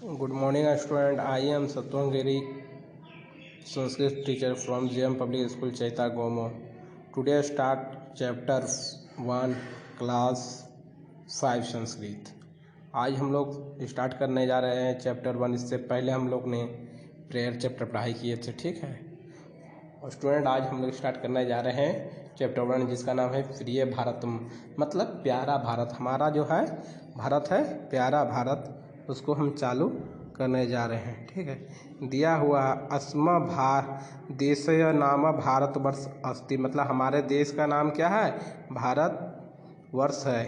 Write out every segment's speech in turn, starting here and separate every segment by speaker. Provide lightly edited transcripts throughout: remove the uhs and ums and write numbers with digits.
Speaker 1: Good morning, student. I am Satvangiri, Sanskrit teacher from JM Public School, Chaita Gomo. Today start chapter 1, class 5 Sanskrit. आज हम लोग start करने जा रहे हैं चैप्टर 1. इससे पहले हम लोग ने प्रेयर चैप्टर पढ़ाई किए थे, ठीक है. और स्टूडेंट आज हम लोग स्टार्ट करने जा रहे हैं चैप्टर 1, जिसका नाम है प्रिय भारतम, मतलब प्यारा भारत. हमारा जो है भारत है प्यारा भारत, उसको हम चालू करने जा रहे हैं, ठीक है. दिया हुआ अस्म देशय नाम भारतवर्ष अस्ति, मतलब हमारे देश का नाम क्या है, भारत वर्ष है.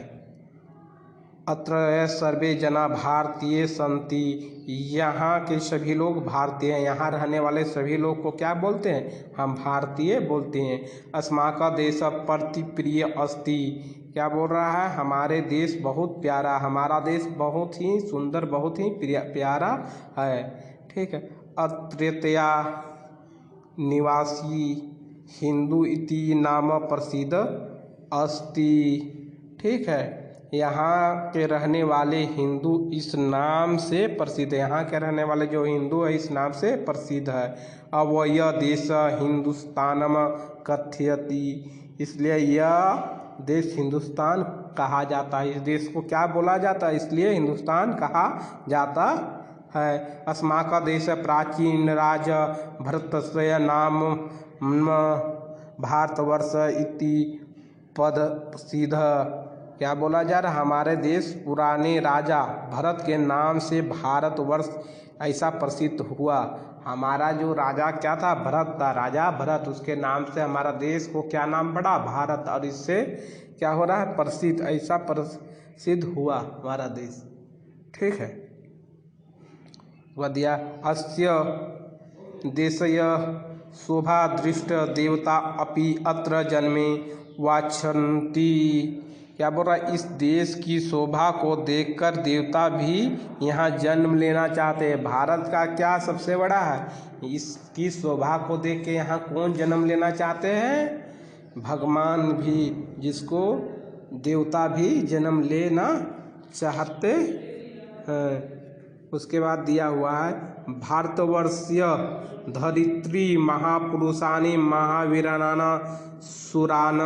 Speaker 1: अत्र सर्वे जना भारतीय संति, यहाँ के सभी लोग भारतीय हैं. यहाँ रहने वाले सभी लोग को क्या बोलते हैं, हम भारतीय बोलते हैं. अस्माका देश प्रति प्रिय अस्ति, क्या बोल रहा है, हमारे देश बहुत प्यारा, हमारा देश बहुत ही सुंदर, बहुत ही प्यारा है, ठीक है. अत्रत्या निवासी हिंदू इति नाम प्रसिद्ध अस्ति, ठीक है. यहाँ के रहने वाले हिंदू इस नाम से प्रसिद्ध है. यहाँ के रहने वाले जो हिंदू है इस नाम से प्रसिद्ध है. अवय देश हिंदुस्तानम कथयति, इसलिए यह देश हिंदुस्तान कहा जाता है. इस देश को क्या बोला जाता है, इसलिए हिंदुस्तान कहा जाता है. अस्माका देश प्राचीन राज भरतस्य नाम भारतवर्ष इति पद प्रसिद्ध, क्या बोला जा रहा है, हमारे देश पुराने राजा भरत के नाम से भारतवर्ष ऐसा प्रसिद्ध हुआ. हमारा जो राजा क्या था, भरत था, राजा भरत, उसके नाम से हमारा देश को क्या नाम पड़ा, भारत. और इससे क्या हो रहा है, प्रसिद्ध, ऐसा प्रसिद्ध हुआ हमारा देश, ठीक है. वदिया अस्य देशय शोभा दृष्ट देवता अपि अत्र जन्मे वाछन्ति, क्या बोल रहा है, इस देश की शोभा को देखकर देवता भी यहाँ जन्म लेना चाहते हैं. भारत का क्या सबसे बड़ा है, इसकी शोभा को देख के यहाँ कौन जन्म लेना चाहते हैं, भगवान भी, जिसको देवता भी जन्म लेना चाहते हैं. उसके बाद दिया हुआ है भारतवर्षीय धरित्री महापुरुषानि महावीराना सुरान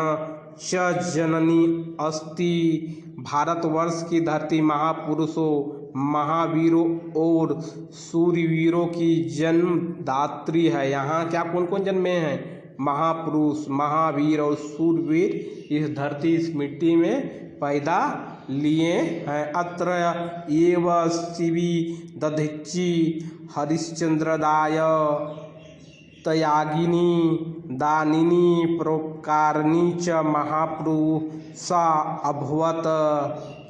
Speaker 1: च जननी अस्ति, भारतवर्ष की धरती महापुरुषों, महावीरों और सूरवीरों की जन्मदात्री है. यहाँ क्या कौन कौन जन्मे हैं, महापुरुष, महावीर और सूरवीर इस धरती, इस मिट्टी में पैदा लिए हैं. अत्र एव शिवी दधिची हरिश्चंद्रदाय त्यागिनी दानिनी परोपकारिणी च महापुरुषा अभवत,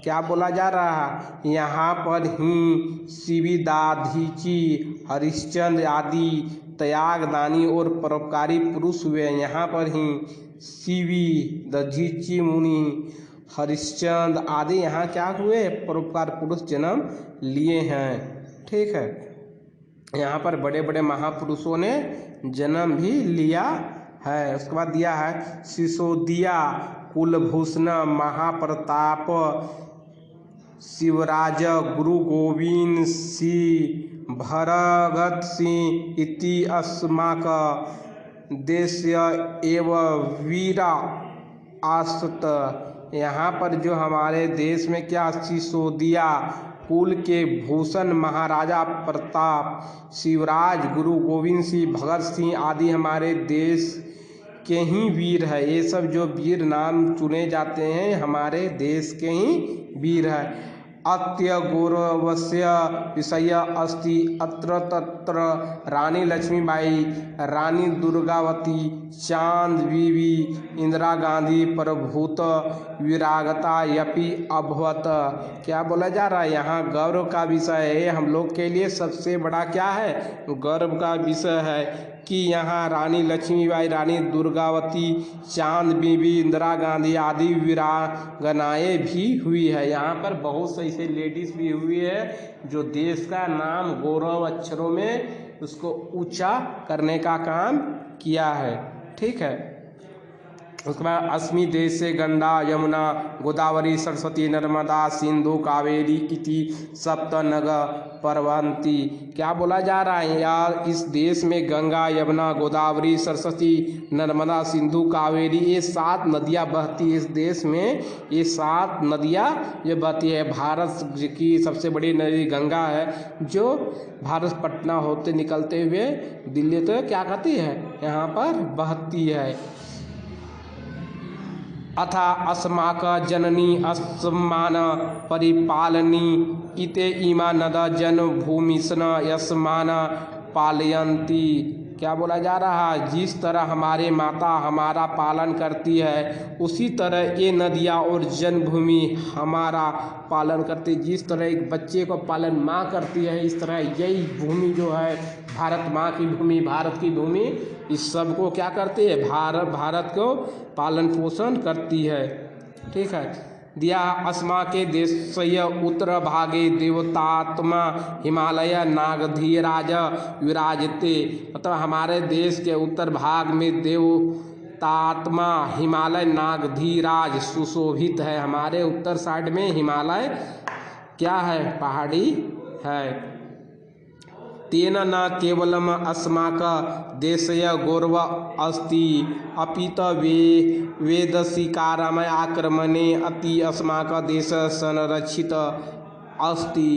Speaker 1: क्या बोला जा रहा है, यहाँ पर ही शिवी दाधीची हरिश्चंद्र आदि त्यागदानी और परोपकारी पुरुष हुए. यहाँ पर ही शिवी दधीची मुनि हरिश्चंद्र आदि यहाँ क्या हुए, परोपकार पुरुष जन्म लिए हैं, ठीक है. यहाँ पर बड़े बड़े महापुरुषों ने जन्म भी लिया है. उसके बाद दिया है सिसोदिया कुलभूषण महाप्रताप शिवराज गुरु गोविंद सिंह भरत सिंह इति अस्माक देश्य एव वीरा आसत, यहाँ पर जो हमारे देश में क्या, सिसोदिया कुल के भूषण महाराजा प्रताप, शिवराज गुरु गोविंद सिंह, भगत सिंह आदि हमारे देश के ही वीर है. ये सब जो वीर नाम चुने जाते हैं हमारे देश के ही वीर है. अत्य गौरवस्य विषय अस्ति अत्र तत्र रानी लक्ष्मीबाई, रानी दुर्गावती, चांद बीवी, इंदिरा गांधी प्रभूत विरागता यपि अभवत, क्या बोला जा रहा है, यहाँ गौरव का विषय है. हम लोग के लिए सबसे बड़ा क्या है, गौरव का विषय है कि यहाँ रानी लक्ष्मीबाई, रानी दुर्गावती, चांद बीबी, इंदिरा गांधी आदि वीरांगनाएँ भी हुई है. यहाँ पर बहुत से ऐसे लेडीज़ भी हुई है जो देश का नाम गौरव अक्षरों में उसको ऊंचा करने का काम किया है, ठीक है. उसके बाद अस्मि देश से गंगा यमुना गोदावरी सरस्वती नर्मदा सिंधु कावेरी इति सप्त नग प्रवहन्ति। क्या बोला जा रहा है यार, इस देश में गंगा यमुना गोदावरी सरस्वती नर्मदा सिंधु कावेरी ये 7 नदियाँ बहती है। इस देश में ये 7 नदियाँ ये बहती है। भारत की सबसे बड़ी नदी गंगा है, जो भारत पटना होते निकलते हुए दिल्ली तो क्या कहती है यहाँ पर बहती है। अथा अस्माक जननी अस्मान परिपालनी इते इमा नद जन्मभूमिसन यस्मान पालयन्ति। क्या बोला जा रहा है, जिस तरह हमारे माता हमारा पालन करती है उसी तरह ये नदियाँ और जन्मभूमि हमारा पालन करती है। जिस तरह एक बच्चे को पालन माँ करती है, इस तरह यही भूमि जो है भारत माँ की भूमि, भारत की भूमि इस सब को क्या करती है, भारत को पालन पोषण करती है। ठीक है। दिया अस्मा के देशय उत्तर भागे देवतात्मा हिमालय नागधीराज विराजते। मतलब हमारे देश के उत्तर भाग में देवतात्मा हिमालय नागधीराज सुशोभित है। हमारे उत्तर साइड में हिमालय क्या है, पहाड़ी है। तेन न केवलम अस्माक देशय गौरव अस्ति अपित वेदशिकारमय आक्रमणे अति अस्माक देश संरक्षित अस्ति।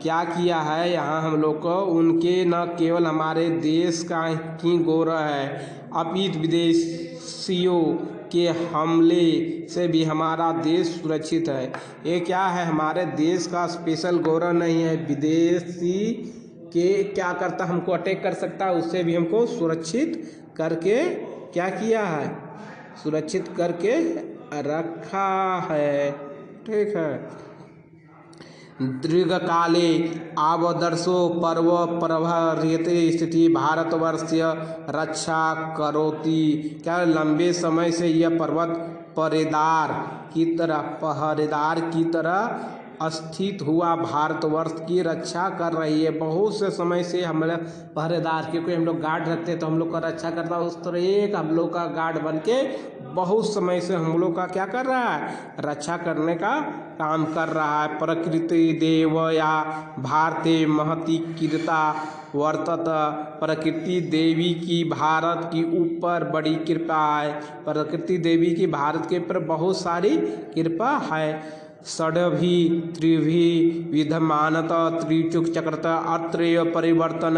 Speaker 1: क्या किया है यहाँ हम लोग को, उनके न केवल हमारे देश का ही गौरव है, अपित विदेशियों के हमले से भी हमारा देश सुरक्षित है। ये क्या है, हमारे देश का स्पेशल गौरव नहीं है, विदेशी के क्या करता हमको अटैक कर सकता है, उससे भी हमको सुरक्षित करके क्या किया है, सुरक्षित करके रखा है। ठीक है। दीर्घकाले आवदर्शो पर्व प्रभर्यते स्थिति भारतवर्षीय रक्षा करोति। क्या लंबे समय से यह पर्वत पहरेदार की तरह स्थित हुआ भारतवर्ष की रक्षा कर रही है। बहुत से समय से हम लोग पहरेदार, क्योंकि हम लोग गार्ड रखते हैं तो हम लोग का रक्षा करता है, उस तरह एक हम लोग का गार्ड बन के बहुत समय से हम लोग का क्या कर रहा है, रक्षा करने का काम कर रहा है। प्रकृति देव या भारते महती कीर्ता वर्तत। प्रकृति देवी की भारत की ऊपर बड़ी कृपा है। प्रकृति देवी की भारत के ऊपर बहुत सारी कृपा है। षड्भी त्रिभी विधमानत त्रिचुक चक्रत अत्रेय परिवर्तन।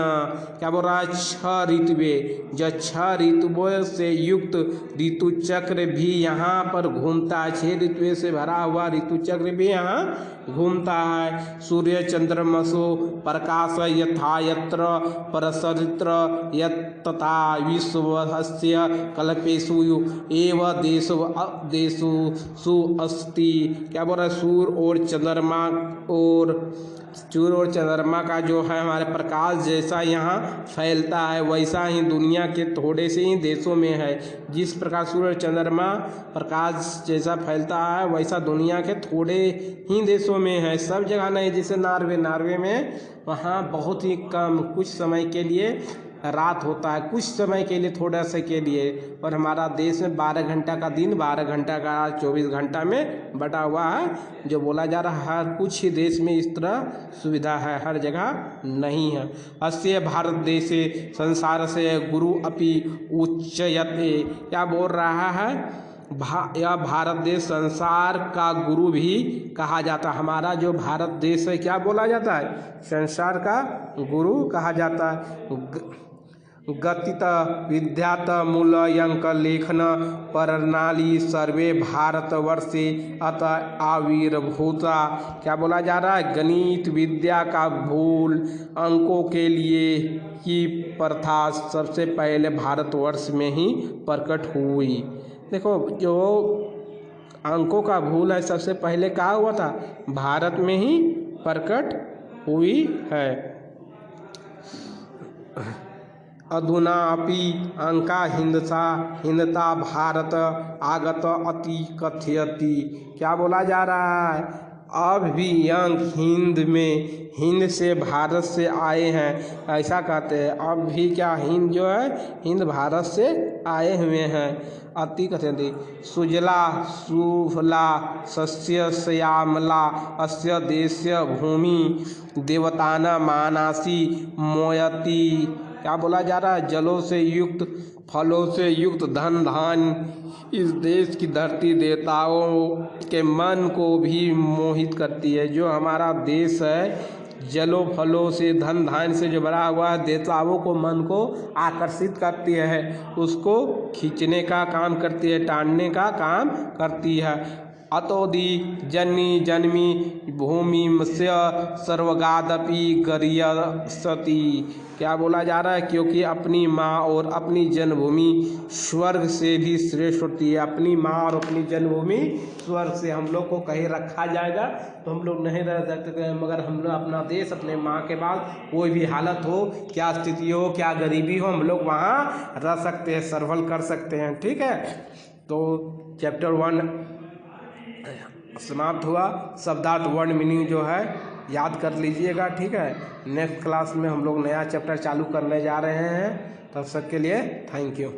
Speaker 1: क्या बोल रहा है, 6 ऋतुवे, जो 6 ऋतुओं से युक्त ऋतु चक्र भी यहाँ पर घूमता है। 6 ऋतुओं से भरा हुआ ऋतु चक्र भी यहाँ घूमता है। सूर्य चंद्रमसो प्रकाश यथा यत्र परसरित्र यत्तथा विश्वस्य कल्पेषु एव देशु सुअस्ति। क्या बोल रहा है, सूर्य और चंद्रमा का जो है हमारे प्रकाश जैसा यहाँ फैलता है, वैसा ही दुनिया के थोड़े से ही देशों में है। जिस प्रकार सूर्य और चंद्रमा प्रकाश जैसा फैलता है, वैसा दुनिया के थोड़े ही देशों में है, सब जगह नहीं। जैसे नार्वे में वहाँ बहुत ही कम कुछ समय के लिए रात होता है, कुछ समय के लिए, थोड़ा सा के लिए। और हमारा देश में 12 घंटा का दिन, 12 घंटा का रात, 24 घंटा में बटा हुआ है। जो बोला जा रहा है हर कुछ ही देश में इस तरह सुविधा है, हर जगह नहीं है। अस्य भारत देशे संसार से गुरु अपि उच्चयते। क्या बोल रहा है, यह भारत देश संसार का गुरु भी कहा जाता है। हमारा जो भारत देश है क्या बोला जाता है, संसार का गुरु कहा जाता है। गतित विद्यात मूल्यांक लेखन प्रणाली सर्वे भारतवर्षे अत आविर्भूता। क्या बोला जा रहा है, गणित विद्या का भूल अंकों के लिए की प्रथा सबसे पहले भारतवर्ष में ही प्रकट हुई। देखो, जो अंकों का भूल है सबसे पहले कहाँ हुआ था, भारत में ही प्रकट हुई है। अधुना अपि अंका हिंदता भारत आगत अति कथयति। क्या बोला जा रहा है, अब भी अंक हिंद से भारत से आए हैं, ऐसा कहते हैं। अब भी क्या हिंद जो है, हिंद भारत से आए हुए हैं। अति कथयन्ति सुजला सुफला सस्य श्यामला अस्य देशस्य भूमि देवताना मानासी मोयति। क्या बोला जा रहा है? जलों से युक्त, फलों से युक्त धन धान्य इस देश की धरती देवताओं के मन को भी मोहित करती है। जो हमारा देश है जलों फलों से धन धान्य से जो भरा हुआ है, देवताओं को मन को आकर्षित करती है, उसको खींचने का काम करती है, टाड़ने का काम करती है। अतोदि जन्मी जन्मी भूमिमस्य सर्वगादपि गरियसति। क्या बोला जा रहा है? क्योंकि अपनी माँ और अपनी जन्मभूमि स्वर्ग से भी श्रेष्ठ होती है। अपनी माँ और अपनी जन्मभूमि स्वर्ग से हम लोग को कहीं रखा जाएगा तो हम लोग नहीं रह सकते, मगर हम लोग अपना देश अपने माँ के बाद कोई भी हालत हो, क्या स्थिति हो, क्या गरीबी हो, हम लोग वहाँ रह सकते हैं, सर्वाइव कर सकते हैं। ठीक है, तो चैप्टर 1 समाप्त हुआ। शब्दार्थ वर्ड मीनिंग जो है याद कर लीजिएगा। ठीक है, नेक्स्ट क्लास में हम लोग नया चैप्टर चालू करने जा रहे हैं। तब तक के लिए थैंक यू।